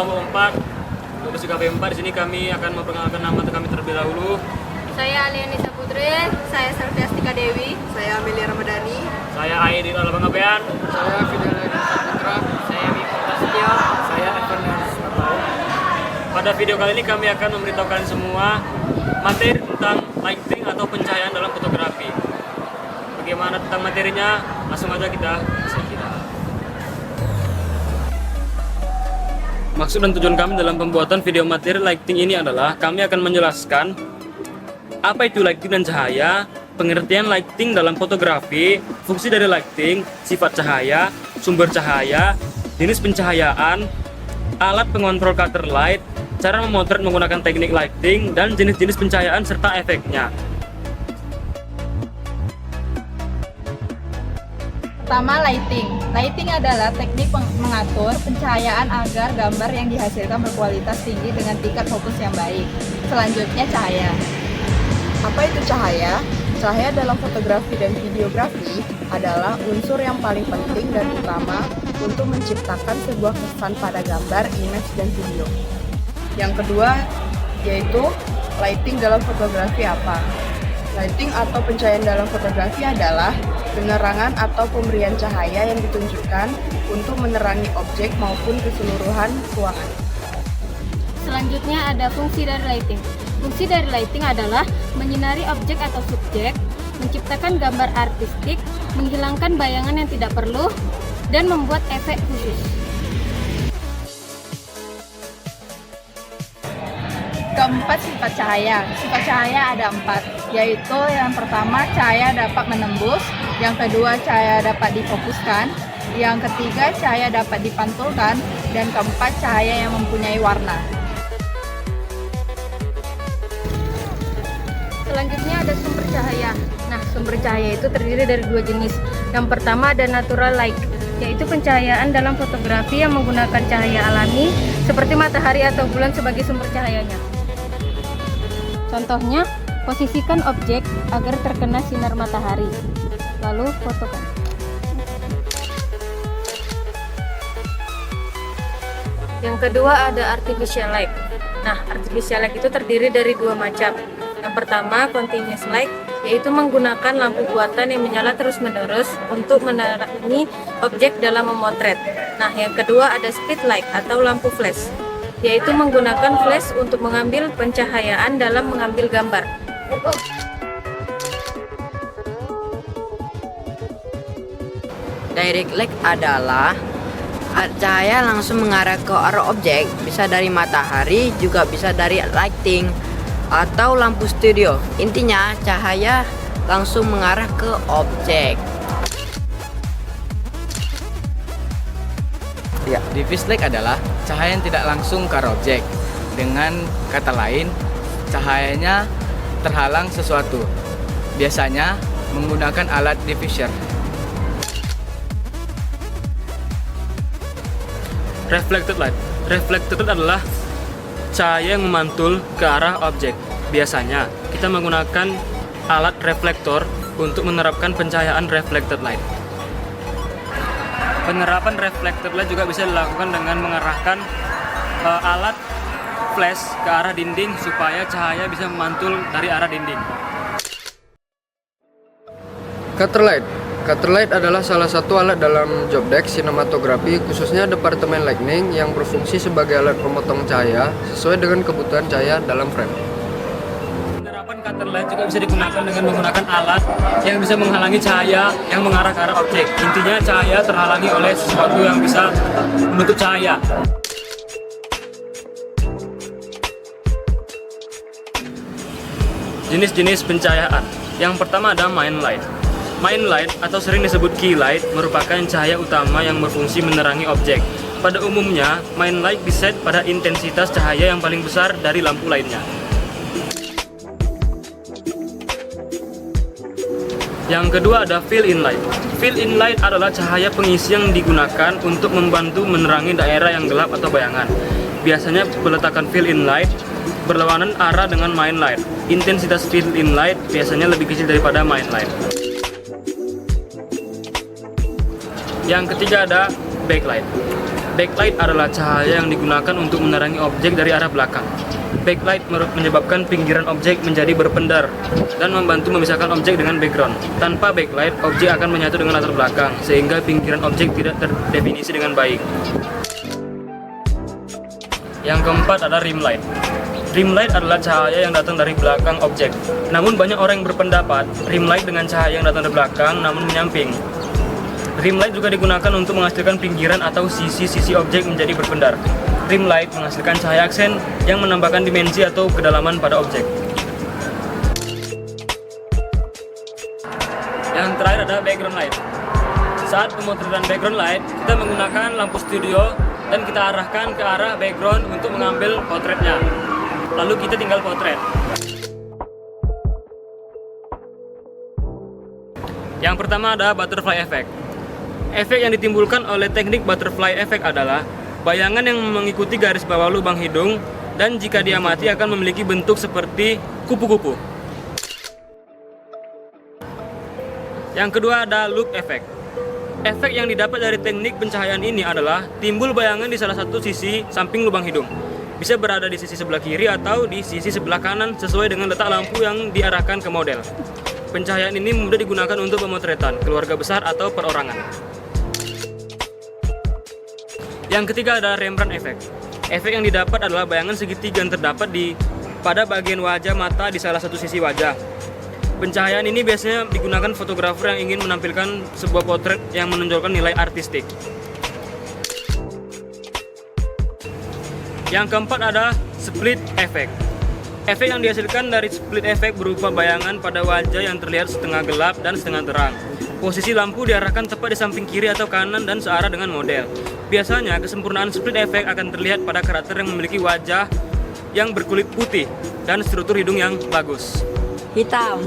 kelompok 4 untuk KP4. Di sini kami akan memperkenalkan nama kami terlebih dahulu. Saya Alianisa Putri, saya Selviastika Dewi, Saya Amelia Ramadhani. Saya Aidil Alabangabean. Saya Fidel Putra. saya Miko Prasetyo. Saya Evan Natau. Pada video kali ini kami akan memberitahukan semua materi tentang lighting atau pencahayaan dalam fotografi. Bagaimana tentang materinya? Langsung aja kita simak. Maksud dan tujuan kami dalam pembuatan video materi lighting ini adalah kami akan menjelaskan apa itu lighting dan cahaya, pengertian lighting dalam fotografi, fungsi dari lighting, sifat cahaya, sumber cahaya, jenis pencahayaan, alat pengontrol cutter light, cara memotret menggunakan teknik lighting, dan jenis-jenis pencahayaan serta efeknya. Pertama, lighting. Lighting adalah teknik mengatur pencahayaan agar gambar yang dihasilkan berkualitas tinggi dengan tingkat fokus yang baik. Selanjutnya, cahaya. Apa itu cahaya? Cahaya dalam fotografi dan videografi adalah unsur yang paling penting dan utama untuk menciptakan sebuah kesan pada gambar, image, dan video. Yang kedua yaitu lighting dalam fotografi apa? Lighting atau pencahayaan dalam fotografi adalah penerangan atau pemberian cahaya yang ditunjukkan untuk menerangi objek maupun keseluruhan ruangan. Selanjutnya ada fungsi dari lighting. Fungsi dari lighting adalah menyinari objek atau subjek, menciptakan gambar artistik, menghilangkan bayangan yang tidak perlu, dan membuat efek khusus. Keempat, sifat cahaya. Sifat cahaya ada 4, yaitu yang pertama, cahaya dapat menembus, yang kedua, cahaya dapat difokuskan, yang ketiga, cahaya dapat dipantulkan, dan keempat, cahaya yang mempunyai warna. Selanjutnya ada sumber cahaya. Nah, sumber cahaya itu terdiri dari 2 jenis. Yang pertama ada natural light, yaitu pencahayaan dalam fotografi yang menggunakan cahaya alami seperti matahari atau bulan sebagai sumber cahayanya. Contohnya, posisikan objek agar terkena sinar matahari, lalu fotokan. Yang kedua ada artificial light. Nah, artificial light itu terdiri dari 2 macam. Yang pertama, continuous light, yaitu menggunakan lampu buatan yang menyala terus-menerus untuk menerangi objek dalam memotret. Nah, yang kedua ada speed light atau lampu flash, yaitu menggunakan flash untuk mengambil pencahayaan dalam mengambil gambar. Direct light adalah cahaya langsung mengarah ke arah objek, bisa dari matahari, juga bisa dari lighting atau lampu studio. Intinya cahaya langsung mengarah ke objek. Ya, diffuse light adalah cahaya yang tidak langsung ke arah objek. Dengan kata lain, cahayanya terhalang sesuatu. Biasanya menggunakan alat diffuser. Reflected light. Reflected light adalah cahaya yang memantul ke arah objek. Biasanya kita menggunakan alat reflektor untuk menerapkan pencahayaan reflected light. Penerapan reflected light juga bisa dilakukan dengan mengarahkan alat flash ke arah dinding supaya cahaya bisa memantul dari arah dinding. Cutter light. Cutter light adalah salah satu alat dalam job desk sinematografi, khususnya departemen lighting, yang berfungsi sebagai alat pemotong cahaya sesuai dengan kebutuhan cahaya dalam frame. Penerapan cutter light juga bisa digunakan dengan menggunakan alat yang bisa menghalangi cahaya yang mengarah ke arah objek. Intinya cahaya terhalangi oleh sesuatu yang bisa menutup cahaya. Jenis-jenis pencahayaan. Yang pertama ada main light. Main light atau sering disebut key light merupakan cahaya utama yang berfungsi menerangi objek. Pada umumnya, main light diset pada intensitas cahaya yang paling besar dari lampu lainnya. Yang kedua ada fill-in light. Fill-in light adalah cahaya pengisi yang digunakan untuk membantu menerangi daerah yang gelap atau bayangan. Biasanya peletakan fill-in light berlawanan arah dengan main light. Intensitas fill-in light biasanya lebih kecil daripada main light. Yang ketiga ada backlight. Backlight adalah cahaya yang digunakan untuk menerangi objek dari arah belakang. Backlight menyebabkan pinggiran objek menjadi berpendar dan membantu memisahkan objek dengan background. Tanpa backlight, objek akan menyatu dengan latar belakang, sehingga pinggiran objek tidak terdefinisi dengan baik. Yang keempat ada rim light. Rim light adalah cahaya yang datang dari belakang objek. Namun banyak orang yang berpendapat rim light dengan cahaya yang datang dari belakang namun menyamping. Rim light juga digunakan untuk menghasilkan pinggiran atau sisi-sisi objek menjadi berpendar. Rim light menghasilkan cahaya aksen yang menambahkan dimensi atau kedalaman pada objek. Yang terakhir ada background light. Saat pemotretan background light, kita menggunakan lampu studio dan kita arahkan ke arah background untuk mengambil potretnya. Lalu kita tinggal potret. Yang pertama ada butterfly effect. Efek yang ditimbulkan oleh teknik butterfly effect adalah bayangan yang mengikuti garis bawah lubang hidung dan jika diamati akan memiliki bentuk seperti kupu-kupu. Yang kedua ada loop effect. Efek yang didapat dari teknik pencahayaan ini adalah timbul bayangan di salah satu sisi samping lubang hidung. Bisa berada di sisi sebelah kiri atau di sisi sebelah kanan sesuai dengan letak lampu yang diarahkan ke model. Pencahayaan ini mudah digunakan untuk pemotretan, keluarga besar atau perorangan. Yang ketiga ada Rembrandt effect. Efek yang didapat adalah bayangan segitiga yang terdapat pada bagian wajah mata di salah satu sisi wajah. Pencahayaan ini biasanya digunakan fotografer yang ingin menampilkan sebuah potret yang menonjolkan nilai artistik. Yang keempat ada split effect. Efek yang dihasilkan dari split effect berupa bayangan pada wajah yang terlihat setengah gelap dan setengah terang. Posisi lampu diarahkan tepat di samping kiri atau kanan dan searah dengan model. Biasanya, kesempurnaan split effect akan terlihat pada karakter yang memiliki wajah yang berkulit putih dan struktur hidung yang bagus. Hitam.